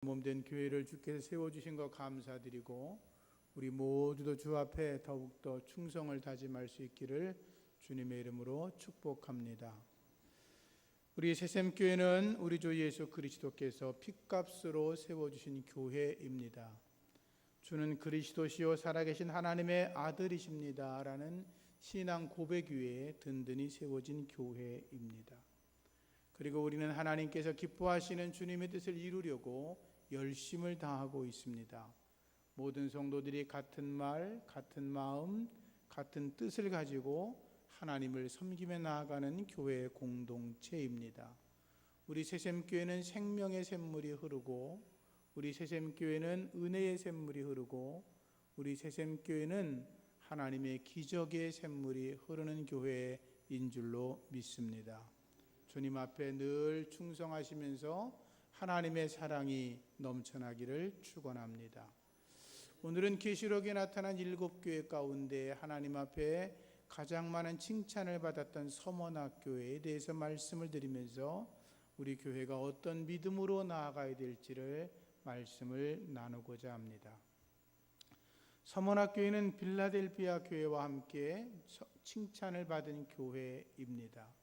몸된 교회를 주께서 세워주신 것 감사드리고 우리 모두도 주 앞에 더욱더 충성을 다짐할 수 있기를 주님의 이름으로 축복합니다. 우리 새샘교회는 우리 주 예수 그리스도께서 핏값으로 세워주신 교회입니다. 주는 그리스도시요 살아계신 하나님의 아들이십니다 라는 신앙 고백 위에 든든히 세워진 교회입니다. 그리고 우리는 하나님께서 기뻐하시는 주님의 뜻을 이루려고 열심을 다하고 있습니다. 모든 성도들이 같은 말, 같은 마음, 같은 뜻을 가지고 하나님을 섬기며 나아가는 교회 공동체입니다. 우리 새샘교회는 생명의 샘물이 흐르고, 우리 새샘교회는 은혜의 샘물이 흐르고, 우리 새샘교회는 하나님의 기적의 샘물이 흐르는 교회인 줄로 믿습니다. 주님 앞에 늘 충성하시면서 하나님의 사랑이 넘쳐나기를 축원합니다. 오늘은 계시록에 나타난 7교회 가운데 하나님 앞에 가장 많은 칭찬을 받았던 서머나교회에 대해서 말씀을 드리면서 우리 교회가 어떤 믿음으로 나아가야 될지를 말씀을 나누고자 합니다. 서머나교회는 빌라델피아 교회와 함께 칭찬을 받은 교회입니다.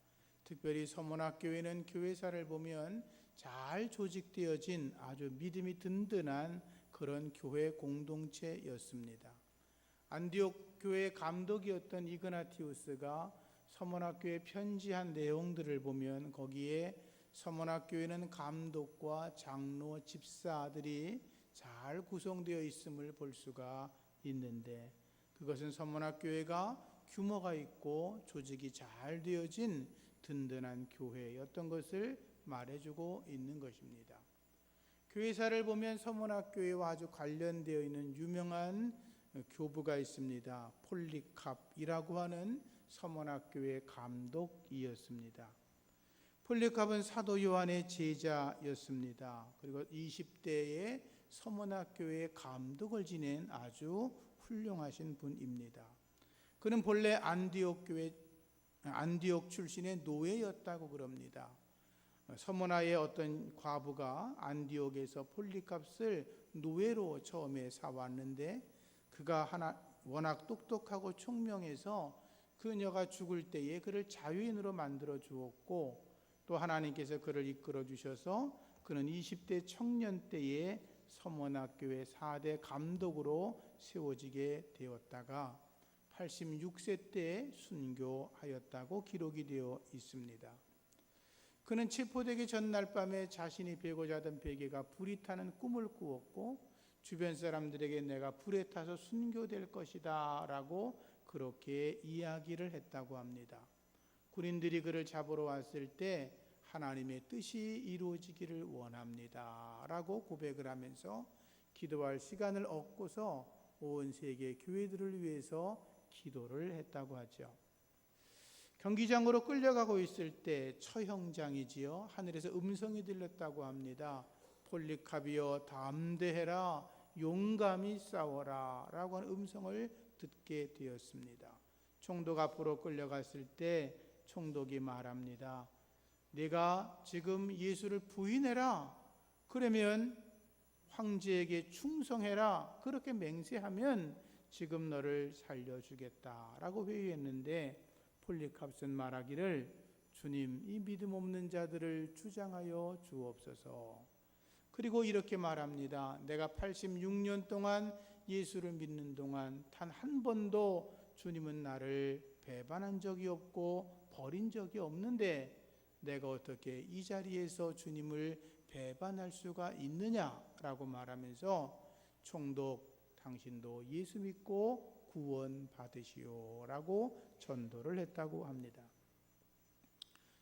특별히 서머나교회는 교회사를 보면 잘 조직되어진 아주 믿음이 든든한 그런 교회 공동체였습니다. 안디옥 교회 감독이었던 이그나티우스가 서머나교회에 편지한 내용들을 보면 거기에 서머나교회는 감독과 장로, 집사들이 잘 구성되어 있음을 볼 수가 있는데, 그것은 서머나교회가 규모가 있고 조직이 잘 되어진 든든한 교회였던 것을 말해주고 있는 것입니다. 교회사를 보면 서머나교회와 아주 관련되어 있는 유명한 교부가 있습니다. 폴리캅이라고 하는 서머나교회 감독이었습니다. 폴리캅은 사도 요한의 제자였습니다. 그리고 20대에 서머나교회의 감독을 지낸 아주 훌륭하신 분입니다. 그는 본래 안디옥 출신의 노예였다고 그럽니다. 서머나의 어떤 과부가 안디옥에서 폴리캅을 노예로 처음에 사왔는데 그가 워낙 똑똑하고 총명해서 그녀가 죽을 때에 그를 자유인으로 만들어 주었고, 또 하나님께서 그를 이끌어 주셔서 그는 20대 청년 때에 서머나교회 4대 감독으로 세워지게 되었다가 86세 때에 순교하였다고 기록이 되어 있습니다. 그는 체포되기 전날 밤에 자신이 베고자 하던 베개가 불이 타는 꿈을 꾸었고, 주변 사람들에게 내가 불에 타서 순교될 것이다 라고 그렇게 이야기를 했다고 합니다. 군인들이 그를 잡으러 왔을 때 하나님의 뜻이 이루어지기를 원합니다 라고 고백을 하면서 기도할 시간을 얻고서 온 세계 교회들을 위해서 기도를 했다고 하죠. 경기장으로 끌려가고 있을 때 처형장이지요, 하늘에서 음성이 들렸다고 합니다. 폴리캅이여 담대해라, 용감히 싸워라 라고 하는 음성을 듣게 되었습니다. 총독 앞으로 끌려갔을 때 총독이 말합니다. 네가 지금 예수를 부인해라, 그러면 황제에게 충성해라, 그렇게 맹세하면 지금 너를 살려주겠다 라고 회유했는데, 폴리캅은 말하기를 주님, 이 믿음 없는 자들을 주장하여 주옵소서. 그리고 이렇게 말합니다. 내가 86년 동안 예수를 믿는 동안 단 한 번도 주님은 나를 배반한 적이 없고 버린 적이 없는데 내가 어떻게 이 자리에서 주님을 배반할 수가 있느냐라고 말하면서 총독, 당신도 예수 믿고 구원 받으시오라고 전도를 했다고 합니다.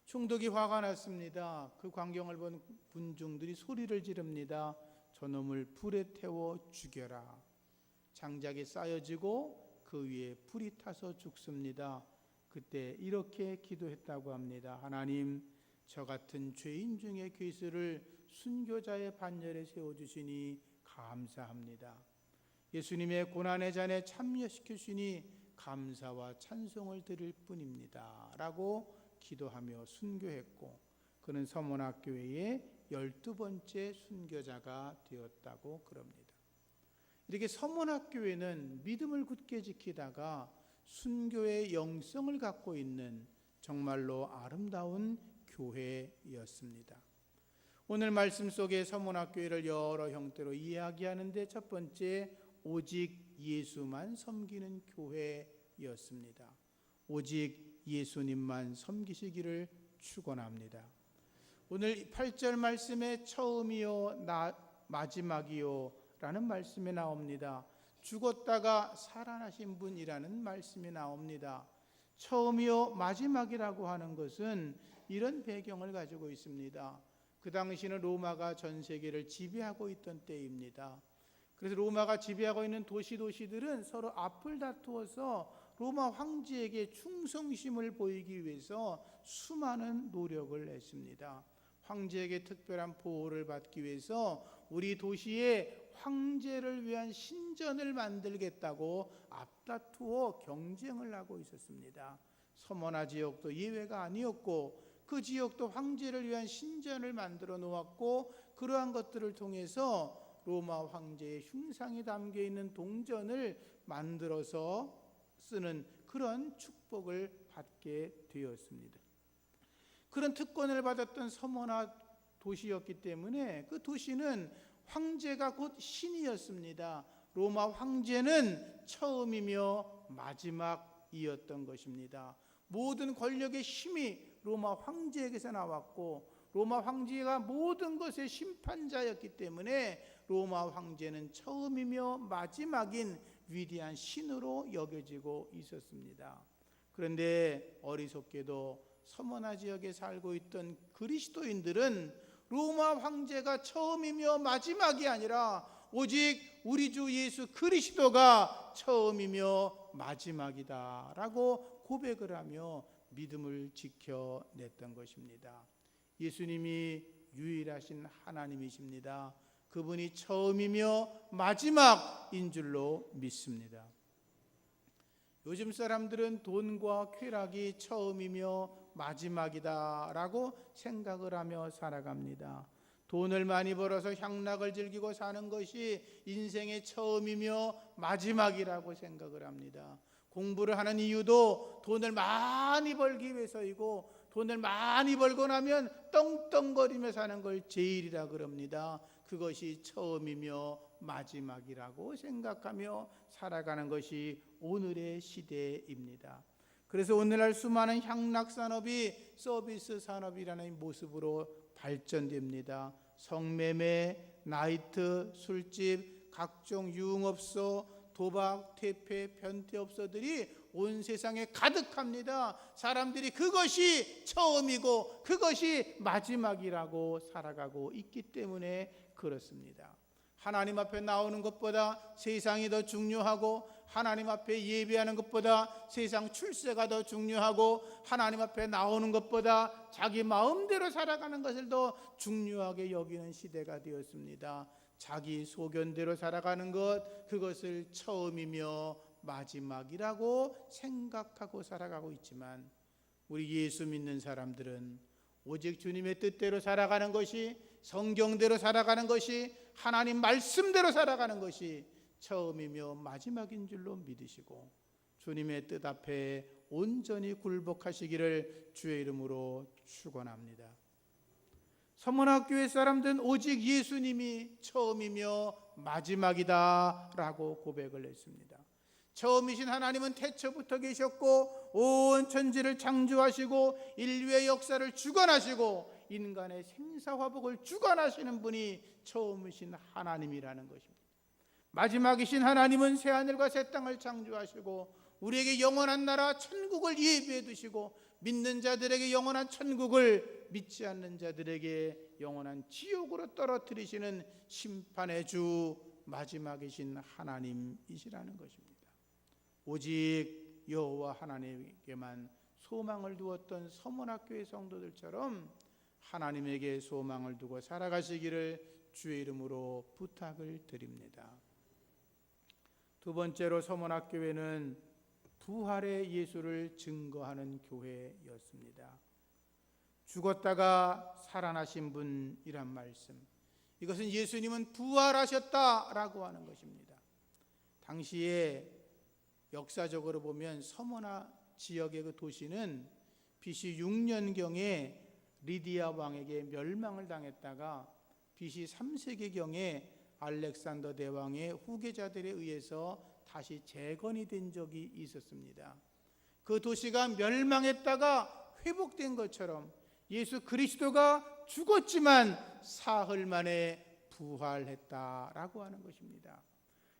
총독이 화가 났습니다. 그 광경을 본 군중들이 소리를 지릅니다. 저놈을 불에 태워 죽여라. 장작이 쌓여지고 그 위에 불이 타서 죽습니다. 그때 이렇게 기도했다고 합니다. 하나님, 저 같은 죄인 중에 괴수를 순교자의 반열에 세워주시니 감사합니다. 예수님의 고난의 잔에 참여시켜주시니 감사와 찬송을 드릴 뿐입니다 라고 기도하며 순교했고, 그는 서머나교회의 12번째 순교자가 되었다고 그럽니다. 이렇게 서문학교회는 믿음을 굳게 지키다가 순교의 영성을 갖고 있는 정말로 아름다운 교회였습니다. 오늘 말씀 속에 서문학교회를 여러 형태로 이야기하는데 첫 번째, 오직 예수만 섬기는 교회였습니다. 오직 예수님만 섬기시기를 축원합니다. 오늘 8절 말씀에 처음이요 마지막이요 라는 말씀이 나옵니다. 죽었다가 살아나신 분이라는 말씀이 나옵니다. 처음이요 마지막이라고 하는 것은 이런 배경을 가지고 있습니다. 그 당시는 로마가 전 세계를 지배하고 있던 때입니다. 그래서 로마가 지배하고 있는 도시들은 서로 앞을 다투어서 로마 황제에게 충성심을 보이기 위해서 수많은 노력을 했습니다. 황제에게 특별한 보호를 받기 위해서 우리 도시에 황제를 위한 신전을 만들겠다고 앞다투어 경쟁을 하고 있었습니다. 서머나 지역도 예외가 아니었고 그 지역도 황제를 위한 신전을 만들어 놓았고 그러한 것들을 통해서 로마 황제의 흉상이 담겨 있는 동전을 만들어서 쓰는 그런 축복을 받게 되었습니다. 그런 특권을 받았던 서머나 도시였기 때문에 그 도시는 황제가 곧 신이었습니다. 로마 황제는 처음이며 마지막이었던 것입니다. 모든 권력의 힘이 로마 황제에게서 나왔고 로마 황제가 모든 것의 심판자였기 때문에 로마 황제는 처음이며 마지막인 위대한 신으로 여겨지고 있었습니다. 그런데 어리석게도 서머나 지역에 살고 있던 그리스도인들은 로마 황제가 처음이며 마지막이 아니라 오직 우리 주 예수 그리스도가 처음이며 마지막이다라고 고백을 하며 믿음을 지켜냈던 것입니다. 예수님이 유일하신 하나님이십니다. 그분이 처음이며 마지막인 줄로 믿습니다. 요즘 사람들은 돈과 쾌락이 처음이며 마지막이다라고 생각을 하며 살아갑니다. 돈을 많이 벌어서 향락을 즐기고 사는 것이 인생의 처음이며 마지막이라고 생각을 합니다. 공부를 하는 이유도 돈을 많이 벌기 위해서이고 돈을 많이 벌고 나면 떵떵거리며 사는 걸 제일이라 그럽니다. 그것이 처음이며 마지막이라고 생각하며 살아가는 것이 오늘의 시대입니다. 그래서 오늘날 수많은 향락산업이 서비스 산업이라는 모습으로 발전됩니다. 성매매, 나이트, 술집, 각종 유흥업소, 도박, 퇴폐, 변태업소들이 온 세상에 가득합니다. 사람들이 그것이 처음이고 그것이 마지막이라고 살아가고 있기 때문에 그렇습니다. 하나님 앞에 나오는 것보다 세상이 더 중요하고 하나님 앞에 예배하는 것보다 세상 출세가 더 중요하고 하나님 앞에 나오는 것보다 자기 마음대로 살아가는 것을 더 중요하게 여기는 시대가 되었습니다. 자기 소견대로 살아가는 것, 그것을 처음이며 마지막이라고 생각하고 살아가고 있지만 우리 예수 믿는 사람들은 오직 주님의 뜻대로 살아가는 것이, 성경대로 살아가는 것이, 하나님 말씀대로 살아가는 것이 처음이며 마지막인 줄로 믿으시고 주님의 뜻 앞에 온전히 굴복하시기를 주의 이름으로 축원합니다. 서문학교의 사람들은 오직 예수님이 처음이며 마지막이다라고 고백을 했습니다. 처음이신 하나님은 태초부터 계셨고 온 천지를 창조하시고 인류의 역사를 주관하시고 인간의 생사화복을 주관하시는 분이 처음이신 하나님이라는 것입니다. 마지막이신 하나님은 새하늘과 새 땅을 창조하시고 우리에게 영원한 나라 천국을 예비해 두시고 믿는 자들에게 영원한 천국을, 믿지 않는 자들에게 영원한 지옥으로 떨어뜨리시는 심판의 주 마지막이신 하나님이시라는 것입니다. 오직 여호와 하나님에게만 소망을 두었던 서문학교의 성도들처럼 하나님에게 소망을 두고 살아가시기를 주의 이름으로 부탁을 드립니다. 두 번째로 서문학교회는 부활의 예수를 증거하는 교회였습니다. 죽었다가 살아나신 분이란 말씀, 이것은 예수님은 부활하셨다라고 하는 것입니다. 당시에 역사적으로 보면 서머나 지역의 그 도시는 BC 6년경에 리디아 왕에게 멸망을 당했다가 BC 3세기경에 알렉산더 대왕의 후계자들에 의해서 다시 재건이 된 적이 있었습니다. 그 도시가 멸망했다가 회복된 것처럼 예수 그리스도가 죽었지만 사흘 만에 부활했다라고 하는 것입니다.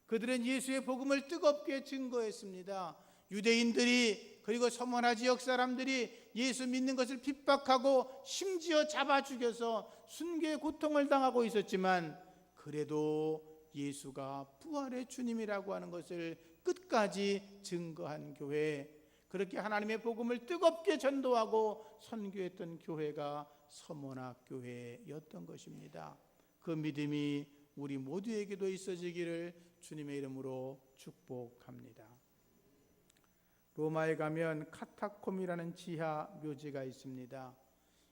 그들은 예수의 복음을 뜨겁게 증거했습니다. 유대인들이 그리고 서머나 지역 사람들이 예수 믿는 것을 핍박하고 심지어 잡아 죽여서 순교의 고통을 당하고 있었지만, 그래도 예수가 부활의 주님이라고 하는 것을 끝까지 증거한 교회, 그렇게 하나님의 복음을 뜨겁게 전도하고 선교했던 교회가 서머나 교회였던 것입니다. 그 믿음이 우리 모두에게도 있어지기를 주님의 이름으로 축복합니다. 로마에 가면 카타콤이라는 지하 묘지가 있습니다.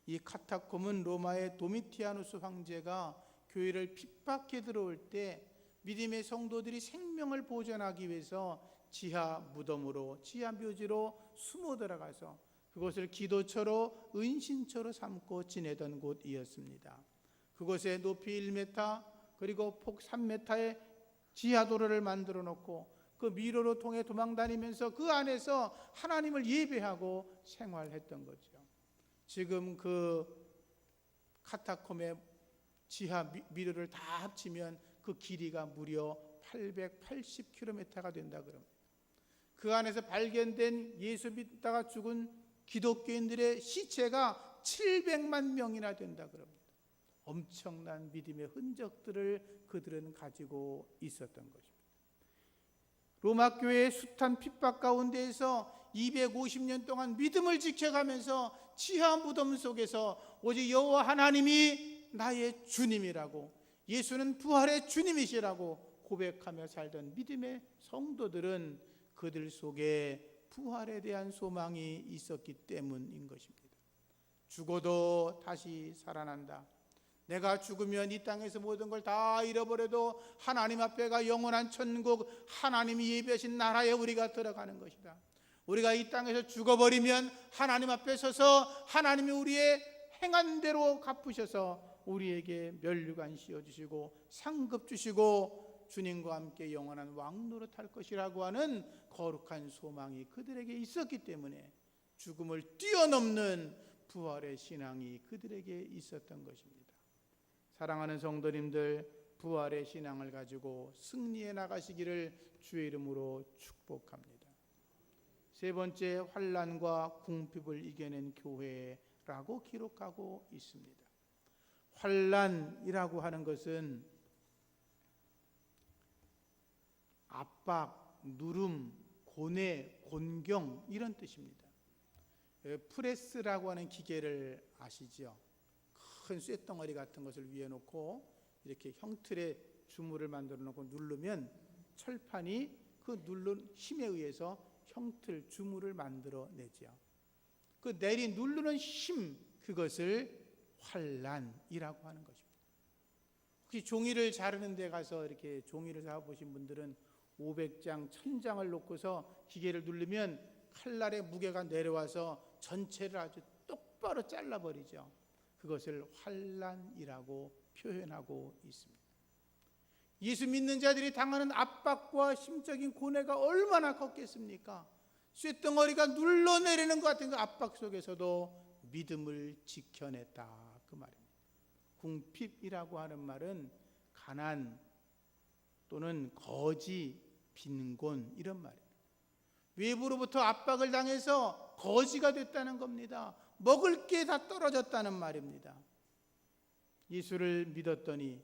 이 카타콤은 로마의 도미티아누스 황제가 교회를 핍박해 들어올 때 믿음의 성도들이 생명을 보존하기 위해서 지하 무덤으로, 지하 묘지로 숨어 들어가서 그곳을 기도처로, 은신처로 삼고 지내던 곳이었습니다. 그곳에 높이 1m 그리고 폭 3m의 지하 도로를 만들어 놓고 그 미로로 통해 도망다니면서 그 안에서 하나님을 예배하고 생활했던 거죠. 지금 그 카타콤의 지하 미로를 다 합치면 그 길이가 무려 880km가 된다 그럽니다. 그 안에서 발견된 예수 믿다가 죽은 기독교인들의 시체가 700만 명이나 된다 그럽니다. 엄청난 믿음의 흔적들을 그들은 가지고 있었던 것입니다. 로마 교회의 숱한 핍박 가운데에서 250년 동안 믿음을 지켜가면서 지하 무덤 속에서 오직 여호와 하나님이 나의 주님이라고, 예수는 부활의 주님이시라고 고백하며 살던 믿음의 성도들은 그들 속에 부활에 대한 소망이 있었기 때문인 것입니다. 죽어도 다시 살아난다. 내가 죽으면 이 땅에서 모든 걸 다 잃어버려도 하나님 앞에가 영원한 천국, 하나님이 예비하신 나라에 우리가 들어가는 것이다. 우리가 이 땅에서 죽어버리면 하나님 앞에 서서 하나님이 우리의 행한 대로 갚으셔서 우리에게 면류관 씌워주시고 상급 주시고 주님과 함께 영원한 왕노릇 할 것이라고 하는 거룩한 소망이 그들에게 있었기 때문에 죽음을 뛰어넘는 부활의 신앙이 그들에게 있었던 것입니다. 사랑하는 성도님들, 부활의 신앙을 가지고 승리해 나가시기를 주의 이름으로 축복합니다. 세 번째, 환난과 궁핍을 이겨낸 교회라고 기록하고 있습니다. 환난이라고 하는 것은 압박, 누름, 고뇌, 곤경 이런 뜻입니다. 프레스라고 하는 기계를 아시죠? 큰 쇳덩어리 같은 것을 위에 놓고 이렇게 형틀의 주물을 만들어 놓고 누르면 철판이 그 누른 힘에 의해서 형틀 주물을 만들어 내죠. 그 누르는 힘, 그것을 환난이라고 하는 것입니다. 혹시 종이를 자르는 데 가서 이렇게 종이를 사보신 분들은 500장, 1000장을 놓고서 기계를 누르면 칼날의 무게가 내려와서 전체를 아주 똑바로 잘라버리죠. 그것을 환난이라고 표현하고 있습니다. 예수 믿는 자들이 당하는 압박과 심적인 고뇌가 얼마나 컸겠습니까? 쇳덩어리가 눌러내리는 것 같은 그 압박 속에서도 믿음을 지켜냈다, 그 말입니다. 궁핍이라고 하는 말은 가난 또는 거지, 빈곤 이런 말입니다. 외부로부터 압박을 당해서 거지가 됐다는 겁니다. 먹을 게 다 떨어졌다는 말입니다. 예수를 믿었더니,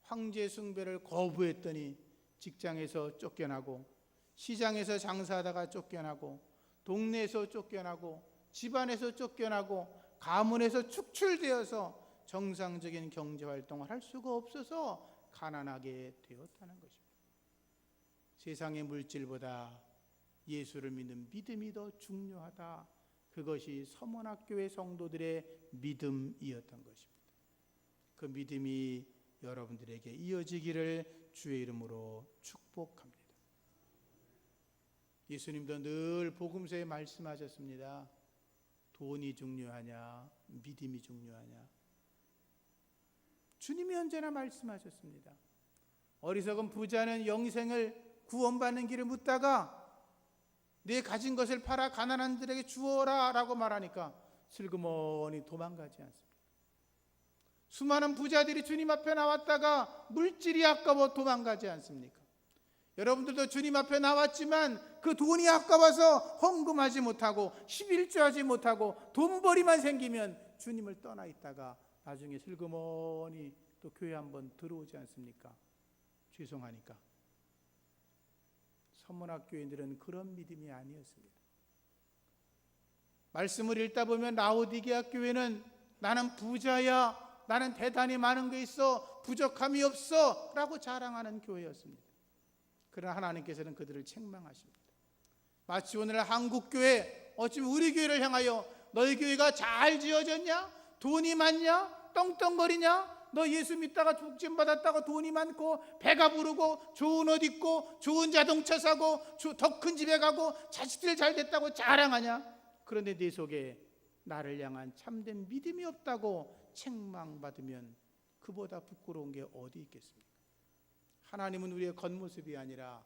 황제 숭배를 거부했더니 직장에서 쫓겨나고, 시장에서 장사하다가 쫓겨나고, 동네에서 쫓겨나고, 집안에서 쫓겨나고, 가문에서 축출되어서 정상적인 경제활동을 할 수가 없어서 가난하게 되었다는 것입니다. 세상의 물질보다 예수를 믿는 믿음이 더 중요하다, 그것이 서문학교의 성도들의 믿음이었던 것입니다. 그 믿음이 여러분들에게 이어지기를 주의 이름으로 축복합니다. 예수님도 늘 복음서에 말씀하셨습니다. 돈이 중요하냐, 믿음이 중요하냐. 주님이 언제나 말씀하셨습니다. 어리석은 부자는 영생을 구원받는 길을 묻다가 네 가진 것을 팔아 가난한 들에게 주어라 라고 말하니까 슬그머니 도망가지 않습니다. 수많은 부자들이 주님 앞에 나왔다가 물질이 아까워 도망가지 않습니까? 여러분들도 주님 앞에 나왔지만 그 돈이 아까워서 헌금하지 못하고 11조하지 못하고 돈벌이만 생기면 주님을 떠나 있다가 나중에 슬그머니 또 교회 한번 들어오지 않습니까? 죄송하니까. 서문학교인들은 그런 믿음이 아니었습니다. 말씀을 읽다 보면 라오디게아 교회는 나는 부자야, 나는 대단히 많은 게 있어, 부족함이 없어 라고 자랑하는 교회였습니다. 그러나 하나님께서는 그들을 책망하십니다. 마치 오늘 한국교회, 어찌 우리 교회를 향하여 너희 교회가 잘 지어졌냐? 돈이 많냐? 떵떵거리냐? 너 예수 믿다가 복진 받았다고 돈이 많고 배가 부르고 좋은 옷 입고 좋은 자동차 사고 더 큰 집에 가고 자식들 잘 됐다고 자랑하냐? 그런데 네 속에 나를 향한 참된 믿음이 없다고 책망받으면 그보다 부끄러운 게 어디 있겠습니까? 하나님은 우리의 겉모습이 아니라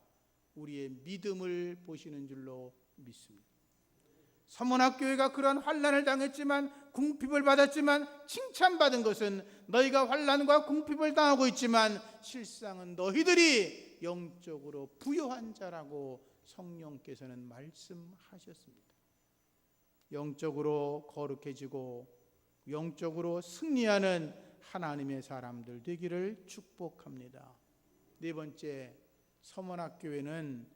우리의 믿음을 보시는 줄로 믿습니다. 서문학교회가 그러한 환난을 당했지만 궁핍을 받았지만 칭찬받은 것은 너희가 환난과 궁핍을 당하고 있지만 실상은 너희들이 영적으로 부요한 자라고 성령께서는 말씀하셨습니다. 영적으로 거룩해지고 영적으로 승리하는 하나님의 사람들 되기를 축복합니다. 네 번째, 서문학교회는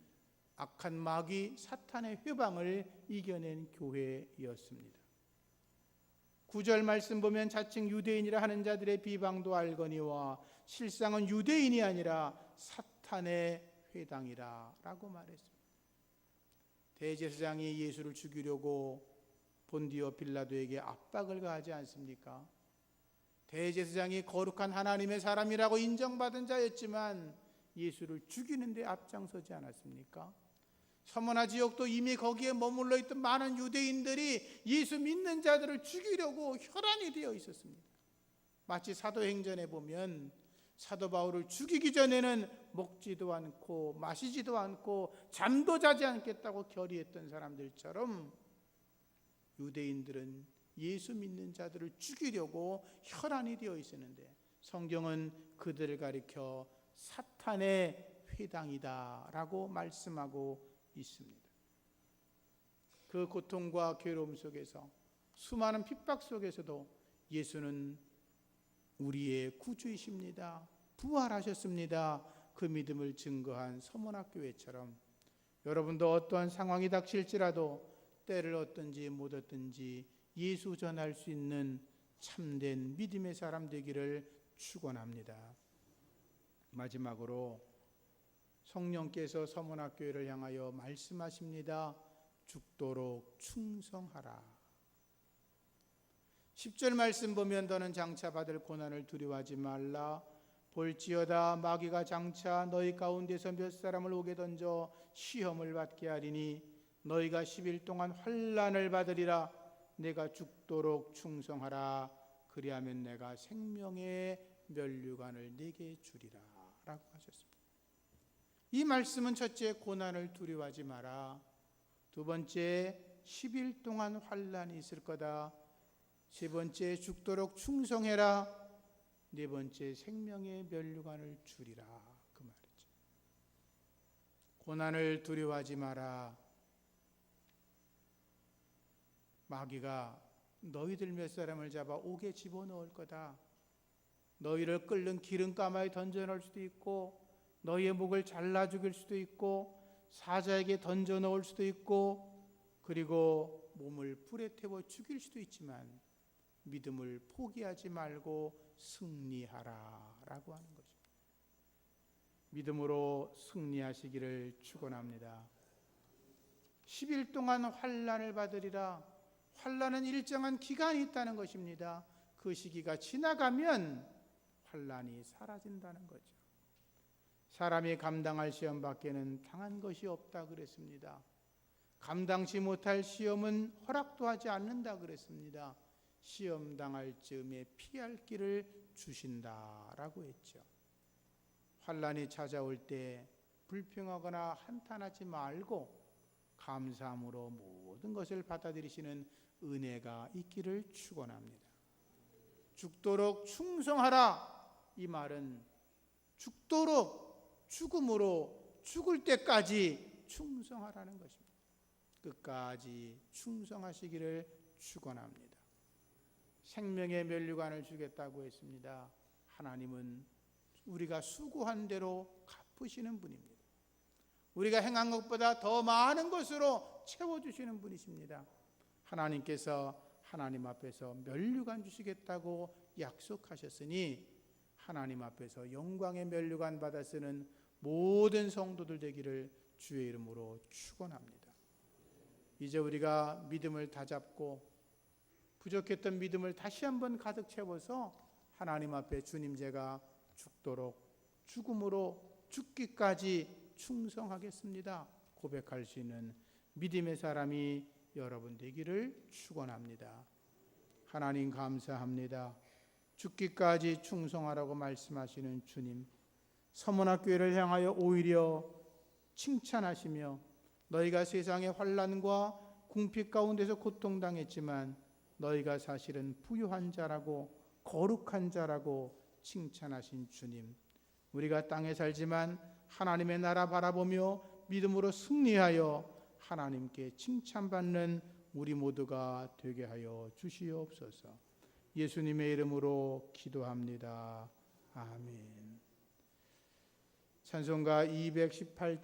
악한 마귀 사탄의 회방을 이겨낸 교회였습니다. 9절 말씀 보면 자칭 유대인이라 하는 자들의 비방도 알거니와 실상은 유대인이 아니라 사탄의 회당이라 라고 말했습니다. 대제사장이 예수를 죽이려고 본디오 빌라도에게 압박을 가하지 않습니까? 대제사장이 거룩한 하나님의 사람이라고 인정받은 자였지만 예수를 죽이는 데 앞장서지 않았습니까? 서머나 지역도 이미 거기에 머물러 있던 많은 유대인들이 예수 믿는 자들을 죽이려고 혈안이 되어 있었습니다. 마치 사도행전에 보면 사도 바울을 죽이기 전에는 먹지도 않고 마시지도 않고 잠도 자지 않겠다고 결의했던 사람들처럼 유대인들은 예수 믿는 자들을 죽이려고 혈안이 되어 있었는데 성경은 그들을 가리켜 사탄의 회당이다라고 말씀하고 있습니다. 그 고통과 괴로움 속에서 수많은 핍박 속에서도 예수는 우리의 구주이십니다. 부활하셨습니다. 그 믿음을 증거한 서문학교회처럼 여러분도 어떠한 상황이 닥칠지라도 때를 얻든지 못 얻든지 예수 전할 수 있는 참된 믿음의 사람 되기를 축원합니다. 마지막으로 성령께서 서문학교회를 향하여 말씀하십니다. 죽도록 충성하라. 10절 말씀 보면 너는 장차 받을 고난을 두려워하지 말라. 볼지어다 마귀가 장차 너희 가운데서 몇 사람을 오게 던져 시험을 받게 하리니 너희가 10일 동안 환난을 받으리라. 내가 죽도록 충성하라. 그리하면 내가 생명의 면류관을 네게 주리라 라고 하셨습니다. 이 말씀은 첫째, 고난을 두려워하지 마라. 두 번째, 10일 동안 환난이 있을 거다. 세 번째, 죽도록 충성해라. 네 번째, 생명의 면류관을 주리라. 그 말이죠. 고난을 두려워하지 마라. 마귀가 너희들 몇 사람을 잡아 옥에 집어넣을 거다. 너희를 끓는 기름가마에 던져놓을 수도 있고 너희의 목을 잘라 죽일 수도 있고 사자에게 던져 넣을 수도 있고 그리고 몸을 불에 태워 죽일 수도 있지만 믿음을 포기하지 말고 승리하라 라고 하는 것입니다. 믿음으로 승리하시기를 축원합니다. 10일 동안 환난을 받으리라. 환난은 일정한 기간이 있다는 것입니다. 그 시기가 지나가면 환난이 사라진다는 거죠. 사람이 감당할 시험 밖에는 당한 것이 없다 그랬습니다. 감당치 못할 시험은 허락도 하지 않는다 그랬습니다. 시험 당할 즈음에 피할 길을 주신다라고 했죠. 환난이 찾아올 때 불평하거나 한탄하지 말고 감사함으로 모든 것을 받아들이시는 은혜가 있기를 축원합니다. 죽도록 충성하라. 이 말은 죽도록, 죽음으로 죽을 때까지 충성하라는 것입니다. 끝까지 충성하시기를 축원합니다. 생명의 면류관을 주겠다고 했습니다. 하나님은 우리가 수고한 대로 갚으시는 분입니다. 우리가 행한 것보다 더 많은 것으로 채워주시는 분이십니다. 하나님께서 하나님 앞에서 면류관 주시겠다고 약속하셨으니 하나님 앞에서 영광의 면류관 받아 쓰는 모든 성도들 되기를 주의 이름으로 축원합니다. 이제 우리가 믿음을 다잡고 부족했던 믿음을 다시 한번 가득 채워서 하나님 앞에 주님 제가 죽도록 죽음으로 죽기까지 충성하겠습니다 고백할 수 있는 믿음의 사람이 여러분 되기를 축원합니다. 하나님 감사합니다. 죽기까지 충성하라고 말씀하시는 주님, 서문학교회를 향하여 오히려 칭찬하시며 너희가 세상의 환난과 궁핍 가운데서 고통당했지만 너희가 사실은 부유한 자라고 거룩한 자라고 칭찬하신 주님, 우리가 땅에 살지만 하나님의 나라 바라보며 믿음으로 승리하여 하나님께 칭찬받는 우리 모두가 되게 하여 주시옵소서. 예수님의 이름으로 기도합니다. 아멘. 찬송가 218장